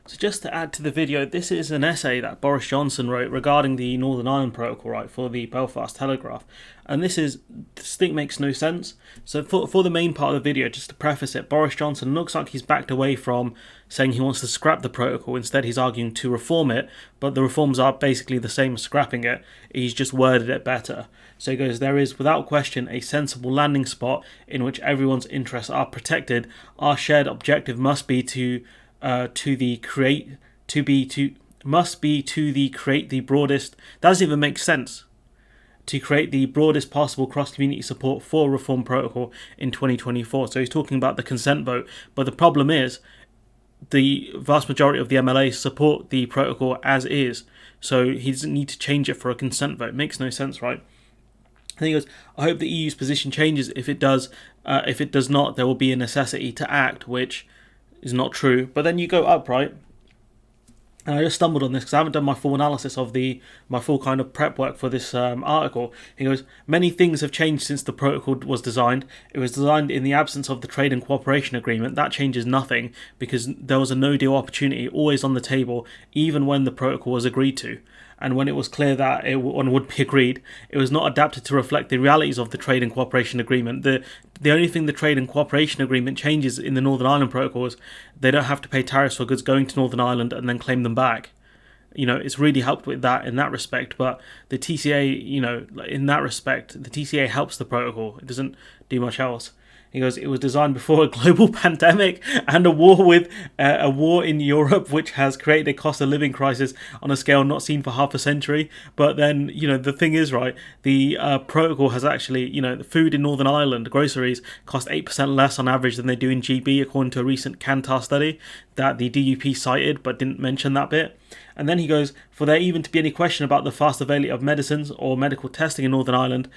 So just to add to the video, this is an essay that Boris Johnson wrote regarding the Northern Ireland Protocol, right, for the Belfast Telegraph. And this thing makes no sense. So for the main part of the video, just to preface it, Boris Johnson looks like he's backed away from saying he wants to scrap the protocol. Instead, he's arguing to reform it, but the reforms are basically the same as scrapping it. He's just worded it better. So he goes, there is without question a sensible landing spot in which everyone's interests are protected. Our shared objective must be to create the broadest. That doesn't even make sense. To create the broadest possible cross-community support for a reform protocol in 2024. So he's talking about the consent vote, but the problem is the vast majority of the MLAs support the protocol as is. So he doesn't need to change it for a consent vote. It makes no sense, right? And he goes, I hope the EU's position changes. If it does not, there will be a necessity to act, which is not true. But then you go up, right? And I just stumbled on this because I haven't done my full analysis of my full kind of prep work for this article. He goes, many things have changed since the protocol was designed. It was designed in the absence of the trade and cooperation agreement. That changes nothing because there was a no-deal opportunity always on the table, even when the protocol was agreed to. And when it was clear that one would be agreed, it was not adapted to reflect the realities of the trade and cooperation agreement. The only thing the trade and cooperation agreement changes in the Northern Ireland Protocol is they don't have to pay tariffs for goods going to Northern Ireland and then claim them back. It's really helped with that in that respect, but the TCA, in that respect, the TCA helps the protocol. It doesn't do much else. He goes, it was designed before a global pandemic and a war in Europe, which has created a cost of living crisis on a scale not seen for half a century. But then, the thing is, right, the protocol has actually, the food in Northern Ireland, groceries, cost 8% less on average than they do in GB, according to a recent Kantar study that the DUP cited, but didn't mention that bit. And then he goes, for there even to be any question about the fast availability of medicines or medical testing in Northern Ireland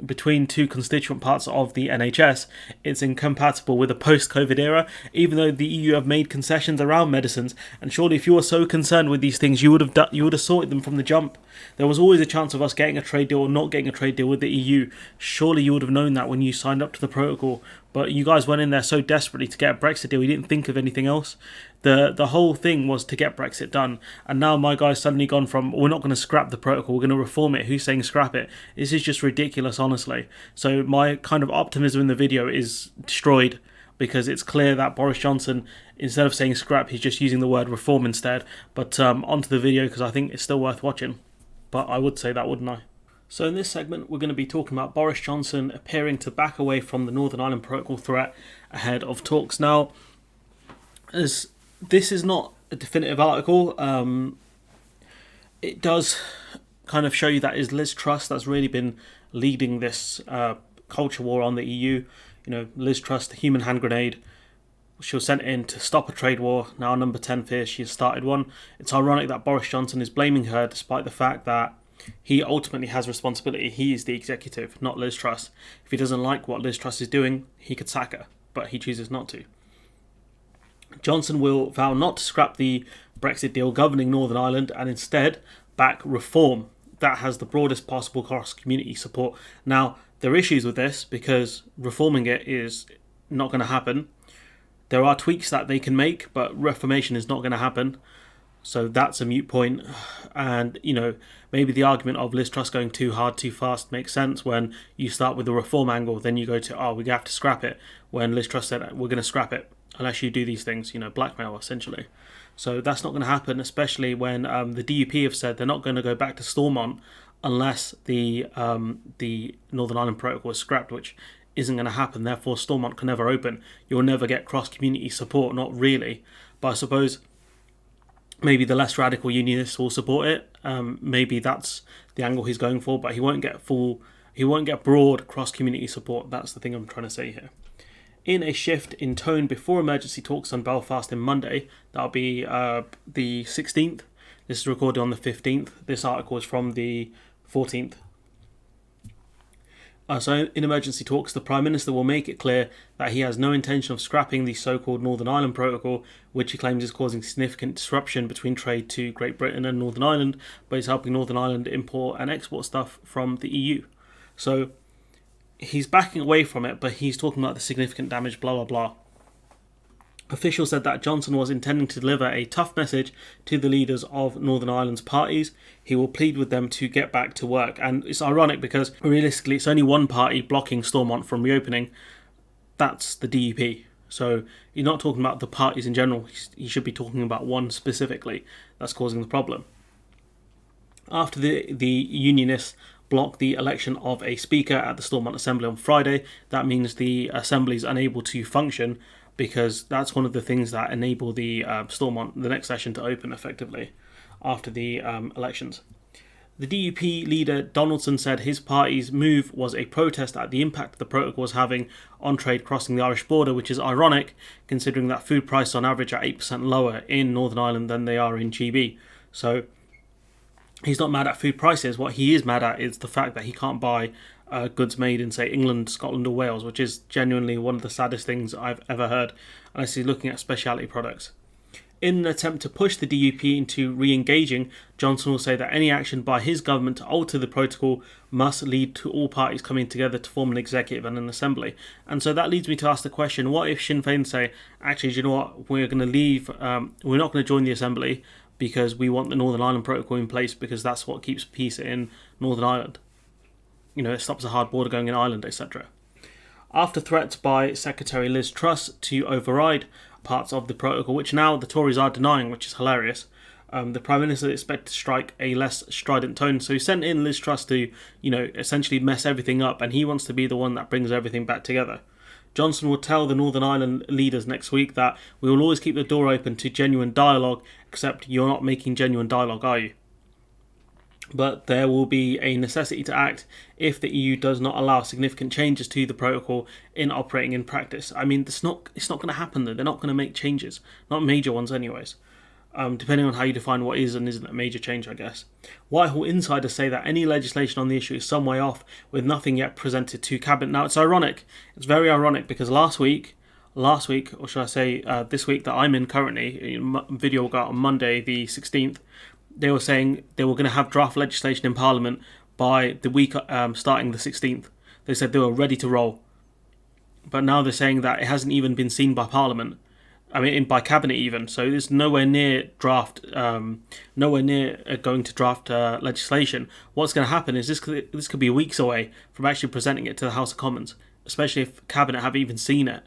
between two constituent parts of the NHS, it's incompatible with a post-COVID era, even though the EU have made concessions around medicines. And surely if you were so concerned with these things, you would have sorted them from the jump. There was always a chance of us getting a trade deal or not getting a trade deal with the EU. Surely you would have known that when you signed up to the protocol. But you guys went in there so desperately to get a Brexit deal, you didn't think of anything else. The whole thing was to get Brexit done. And now my guy's suddenly gone from, we're not going to scrap the protocol, we're going to reform it. Who's saying scrap it? This is just ridiculous, honestly. So my kind of optimism in the video is destroyed because it's clear that Boris Johnson, instead of saying scrap, he's just using the word reform instead. But onto the video because I think it's still worth watching. But I would say that, wouldn't I? So in this segment, we're going to be talking about Boris Johnson appearing to back away from the Northern Ireland Protocol threat ahead of talks. Now, as this is not a definitive article, it does kind of show you that is Liz Truss that's really been leading this culture war on the EU. Liz Truss, the human hand grenade. She was sent in to stop a trade war. Now number 10 fears she has started one. It's ironic that Boris Johnson is blaming her despite the fact that he ultimately has responsibility. He is the executive, not Liz Truss. If he doesn't like what Liz Truss is doing, he could sack her, but he chooses not to. Johnson will vow not to scrap the Brexit deal governing Northern Ireland and instead back reform that has the broadest possible cross-community support. Now, there are issues with this because reforming it is not going to happen. There are tweaks that they can make, but reformation is not going to happen. So that's a moot point. And, maybe the argument of Liz Truss going too hard, too fast makes sense when you start with the reform angle, then you go to, we have to scrap it. When Liz Truss said, we're going to scrap it unless you do these things, blackmail essentially. So that's not going to happen, especially when the DUP have said they're not going to go back to Stormont unless the Northern Ireland Protocol is scrapped, which isn't going to happen. Therefore, Stormont can never open. You'll never get cross-community support, not really. But I suppose maybe the less radical unionists will support it. Maybe that's the angle he's going for, but he won't get broad cross-community support. That's the thing I'm trying to say here. In a shift in tone before emergency talks on Belfast on Monday, that'll be the 16th. This is recorded on the 15th. This article is from the 14th. So in emergency talks, the Prime Minister will make it clear that he has no intention of scrapping the so-called Northern Ireland Protocol, which he claims is causing significant disruption between trade to Great Britain and Northern Ireland, but is helping Northern Ireland import and export stuff from the EU. So he's backing away from it, but he's talking about the significant damage, blah, blah, blah. Officials said that Johnson was intending to deliver a tough message to the leaders of Northern Ireland's parties. He will plead with them to get back to work. And it's ironic because realistically it's only one party blocking Stormont from reopening. That's the DUP. So you're not talking about the parties in general. You should be talking about one specifically that's causing the problem. After the Unionists blocked the election of a speaker at the Stormont Assembly on Friday, that means the Assembly is unable to function, because that's one of the things that enable the Stormont, the next session, to open effectively after the elections. The DUP leader Donaldson said his party's move was a protest at the impact the protocol was having on trade crossing the Irish border, which is ironic considering that food prices on average are 8% lower in Northern Ireland than they are in GB. So he's not mad at food prices. What he is mad at is the fact that he can't buy goods made in, say, England, Scotland or Wales, which is genuinely one of the saddest things I've ever heard, unless he's looking at specialty products. In an attempt to push the DUP into re-engaging, Johnson will say that any action by his government to alter the protocol must lead to all parties coming together to form an executive and an assembly. And so that leads me to ask the question, what if Sinn Féin say, actually, do you know what, we're going to leave, we're not going to join the assembly because we want the Northern Ireland Protocol in place because that's what keeps peace in Northern Ireland. You know, it stops a hard border going in Ireland, etc. After threats by Secretary Liz Truss to override parts of the protocol, which now the Tories are denying, which is hilarious, the Prime Minister is expected to strike a less strident tone. So he sent in Liz Truss to, essentially mess everything up, and he wants to be the one that brings everything back together. Johnson will tell the Northern Ireland leaders next week that we will always keep the door open to genuine dialogue, except you're not making genuine dialogue, are you? But there will be a necessity to act if the EU does not allow significant changes to the protocol in operating in practice. I mean, it's not going to happen though. They're not going to make changes, not major ones anyways. Depending on how you define what is and isn't a major change, I guess. Whitehall insiders say that any legislation on the issue is some way off, with nothing yet presented to Cabinet. Now, it's ironic. It's very ironic because last week, or should I say this week that I'm in currently, video will go out on Monday the 16th, they were saying they were going to have draft legislation in Parliament by the week starting the 16th. They said they were ready to roll. But now they're saying that it hasn't even been seen by Parliament. I mean, by Cabinet even. So it's nowhere near going to draft legislation. What's going to happen is this could be weeks away from actually presenting it to the House of Commons, especially if Cabinet haven't even seen it.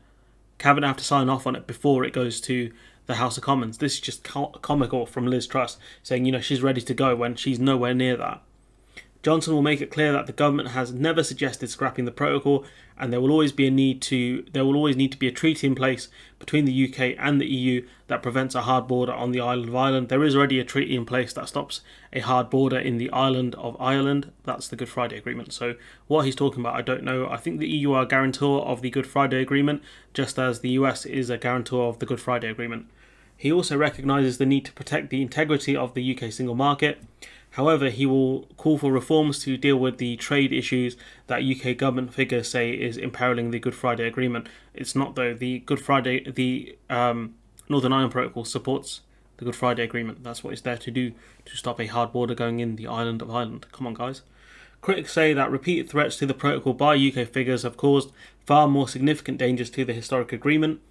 Cabinet have to sign off on it before it goes to the House of Commons. This is just comical from Liz Truss, saying, she's ready to go when she's nowhere near that. Johnson will make it clear that the government has never suggested scrapping the protocol, and there will always need to be a treaty in place between the UK and the EU that prevents a hard border on the island of Ireland. There is already a treaty in place that stops a hard border in the island of Ireland. That's the Good Friday Agreement. So what he's talking about, I don't know. I think the EU are a guarantor of the Good Friday Agreement, just as the US is a guarantor of the Good Friday Agreement. He also recognises the need to protect the integrity of the UK single market. However, he will call for reforms to deal with the trade issues that UK government figures say is imperiling the Good Friday Agreement. It's not though. The Northern Ireland Protocol supports the Good Friday Agreement. That's what it's there to do, to stop a hard border going in the island of Ireland. Come on, guys. Critics say that repeated threats to the protocol by UK figures have caused far more significant dangers to the historic agreement.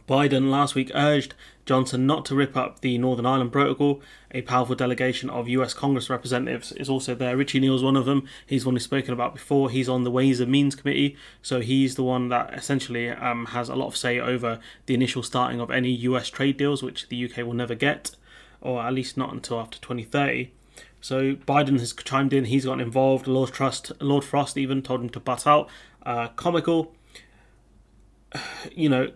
Biden last week urged Johnson not to rip up the Northern Ireland Protocol. A powerful delegation of US Congress representatives is also there. Richie Neal's one of them. He's one we've spoken about before. He's on the Ways and Means Committee, so he's the one that essentially has a lot of say over the initial starting of any US trade deals, which the UK will never get, or at least not until after 2030. So Biden has chimed in. He's gotten involved. Lord Frost even told him to butt out. Comical.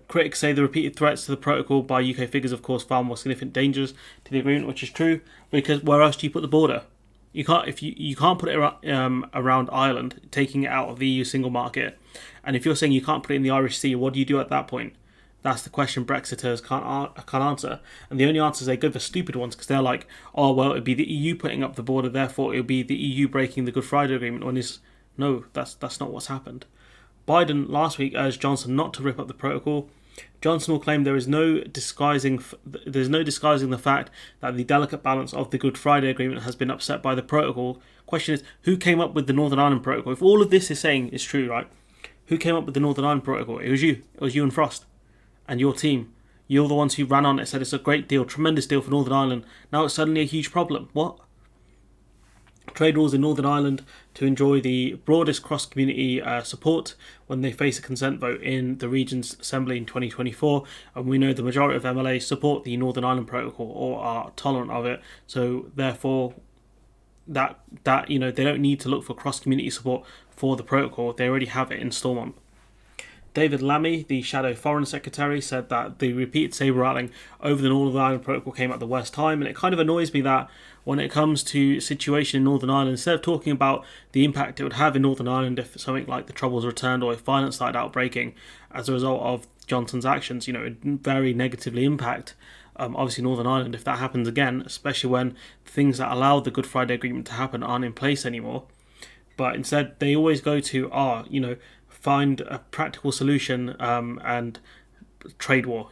Critics say the repeated threats to the protocol by UK figures have caused far more significant dangers to the agreement, which is true, because where else do you put the border? You can't put it around Ireland, taking it out of the EU single market. And if you're saying you can't put it in the Irish Sea, what do you do at that point? That's the question Brexiters can't answer. And the only answers they give are stupid ones, because they're like, oh, well, it'd be the EU putting up the border, therefore it'll be the EU breaking the Good Friday Agreement. No, that's not what's happened. Biden last week urged Johnson not to rip up the protocol. Johnson will claim there is no disguising the fact that the delicate balance of the Good Friday Agreement has been upset by the protocol. Question is, who came up with the Northern Ireland Protocol? If all of this is saying is true, right? Who came up with the Northern Ireland Protocol? It was you. It was you and Frost. and your team. You're the ones who ran on it, said it's a great deal, tremendous deal for Northern Ireland. Now it's suddenly a huge problem. What? Trade wars in Northern Ireland to enjoy the broadest cross-community support when they face a consent vote in the region's assembly in 2024, and we know the majority of MLAs support the Northern Ireland Protocol or are tolerant of it. So therefore, that they don't need to look for cross-community support for the protocol. They already have it in Stormont. David Lammy, the Shadow Foreign Secretary, said that the repeated sabre-rattling over the Northern Ireland Protocol came at the worst time, and it kind of annoys me that when it comes to situation in Northern Ireland, instead of talking about the impact it would have in Northern Ireland if something like the Troubles returned or if violence started outbreaking as a result of Johnson's actions, it would very negatively impact obviously Northern Ireland if that happens again, especially when things that allowed the Good Friday Agreement to happen aren't in place anymore. But instead, they always go to, find a practical solution and trade war.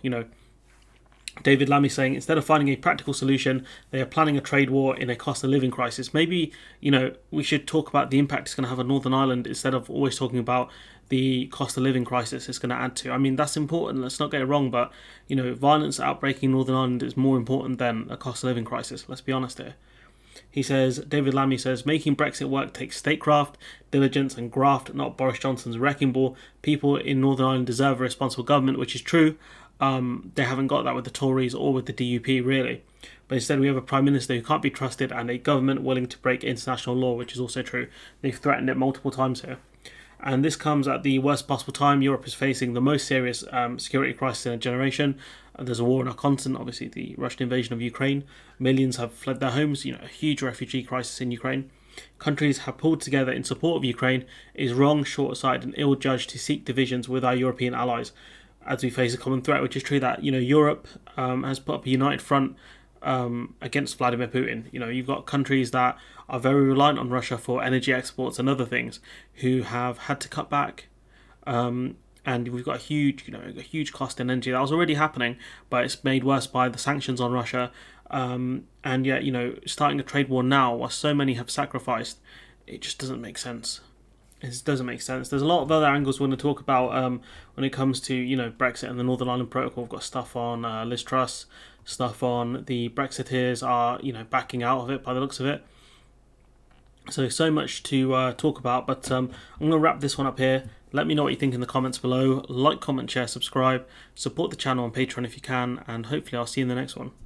David Lammy saying instead of finding a practical solution, they are planning a trade war in a cost of living crisis. Maybe, we should talk about the impact it's going to have on Northern Ireland instead of always talking about the cost of living crisis it's going to add to. I mean, that's important, let's not get it wrong, but, violence outbreaking in Northern Ireland is more important than a cost of living crisis. Let's be honest here. David Lammy says, making Brexit work takes statecraft, diligence and graft, not Boris Johnson's wrecking ball. People in Northern Ireland deserve a responsible government, which is true. They haven't got that with the Tories or with the DUP, really. But instead we have a Prime Minister who can't be trusted and a government willing to break international law, which is also true. They've threatened it multiple times here. And this comes at the worst possible time. Europe is facing the most serious security crisis in a generation. There's a war on our continent, obviously the Russian invasion of Ukraine. Millions have fled their homes, a huge refugee crisis in Ukraine. Countries have pulled together in support of Ukraine. It is wrong, short-sighted and ill-judged to seek divisions with our European allies as we face a common threat, which is true that, Europe has put up a united front against Vladimir Putin. You've got countries that are very reliant on Russia for energy exports and other things who have had to cut back. And we've got a huge cost in energy that was already happening, but it's made worse by the sanctions on Russia. And yet, starting a trade war now, while so many have sacrificed, it just doesn't make sense. It doesn't make sense. There's a lot of other angles we're going to talk about when it comes to Brexit and the Northern Ireland Protocol. We've got stuff on Liz Truss, stuff on the Brexiteers are backing out of it by the looks of it. So much to talk about, but I'm going to wrap this one up here. Let me know what you think in the comments below. Like, comment, share, subscribe. Support the channel on Patreon if you can, and hopefully I'll see you in the next one.